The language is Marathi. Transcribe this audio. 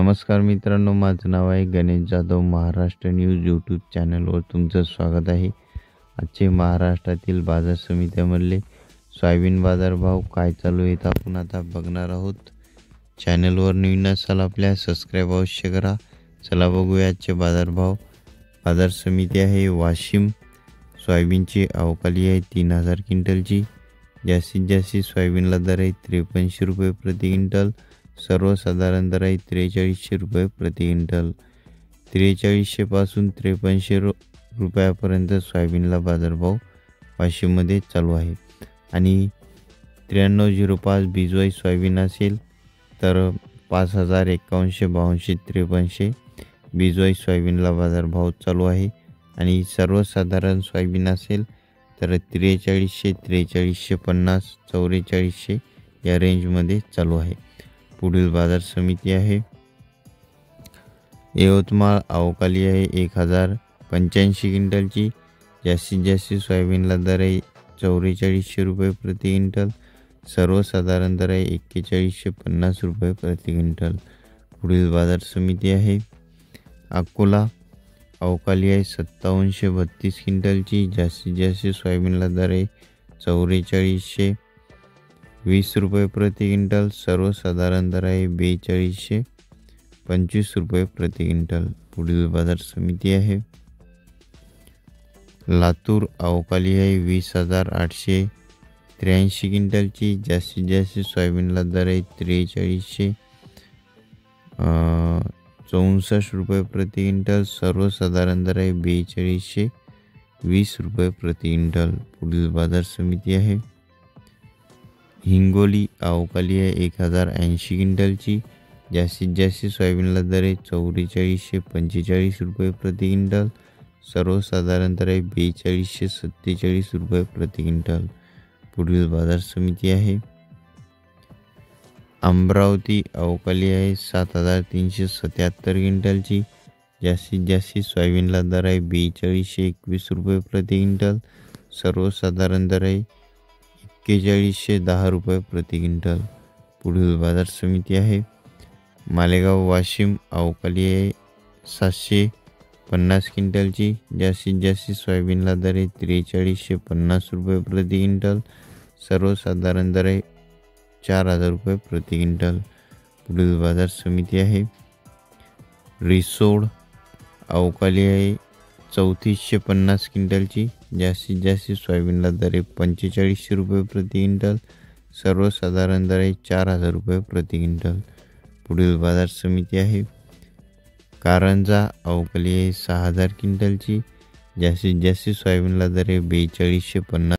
नमस्कार मित्रांनो, माझं नाव आहे गणेश जाधव. महाराष्ट्र न्यूज यूट्यूब चॅनलवर तुमचं स्वागत आहे. आजचे महाराष्ट्रातील बाजार समित्यामधले सोयाबीन बाजारभाव काय चालू आहेत आपण आता बघणार आहोत. चॅनलवर नवीन असाल आपल्या सबस्क्राईब अवश्य करा. चला बघूया आजचे बाजारभाव. बाजार समिती आहे वाशिम. सोयाबीनची अवकाली आहे 3000 क्विंटलची. जास्तीत जास्त सोयाबीनला दर आहे 53 रुपये प्रति क्विंटल. सर्वसाधारण दर आहे 4300 रुपये प्रति क्विंटल. 4300 पासून 5300 रुपयापर्यंत सोयाबीनला बाजारभाव वाशिममध्ये चालू आहे. आणि 9305 बिजवाई सोयाबीन असेल तर 5152 53 बिजवाई सोयाबीनला बाजारभाव चालू आहे. आणि सर्वसाधारण सोयाबीन असेल तर 4300 4350 4400 या रेंजमध्ये चालू आहे. पुढील बाजार समिती आहे यवतमाळ. अवकाली आहे 1085 क्विंटलची. जास्तीत जास्त सोयाबीनला दर आहे 4400 रुपये प्रति क्विंटल. सर्वसाधारण दर आहे 4150 रुपये प्रति क्विंटल. पुढील बाजार समिती आहे अकोला. अवकाली आहे 5732 क्विंटलची. जास्तीत जास्त सोयाबीनला दर आहे 4420 रुपये प्रति क्विंटल. सर्वसाधारण दर आहे 4225 रुपये प्रति क्विंटल. पुढील बाजार समिती आहे लातूर. अवकाली आहे 20883 क्विंटलची. जास्तीत जास्त सोयाबीनला दर आहे 4364 रुपये प्रति क्विंटल. सर्वसाधारण दर आहे 4220 रुपये प्रति क्विंटल. पुढील बाजार समिती आहे हिंगोली. अवकाली आहे 1080 क्विंटलची. जास्तीत जास्त सोयाबीनला दर आहे 4445 रुपये प्रति क्विंटल. सर्वसाधारण दर आहे 4247 रुपये प्रति क्विंटल. पुढील बाजार समिती आहे अमरावती. अवकाली आहे 7377 क्विंटलची. जास्तीत जास्त सोयाबीनला दर आहे 4221 रुपये प्रति क्विंटल. सर्वसाधारण दर आहे 4110 रुपये प्रति क्विंटल. पुढील बाजार समिती आहे मालेगाव वाशिम. अवकाली आहे 750 क्विंटलची. जास्तीत जास्त सोयाबीनला दर आहे 4350 रुपये प्रति क्विंटल. सर्वसाधारण दर आहे 4000 रुपये प्रति क्विंटल. पुढील बाजार समिती आहे रिसोड. अवकाली आहे 3450 क्विंटलची. जास्तीत जास्त सोयाबीनला दर आहे 4500 रुपये प्रति क्विंटल. सर्वसाधारण दर आहे 4000 रुपये प्रति क्विंटल. पुढील बाजार समिती आहे कारंजा. अवकाली आहे 6000 क्विंटलची. जास्तीत जास्त सोयाबीनला दर आहे 4250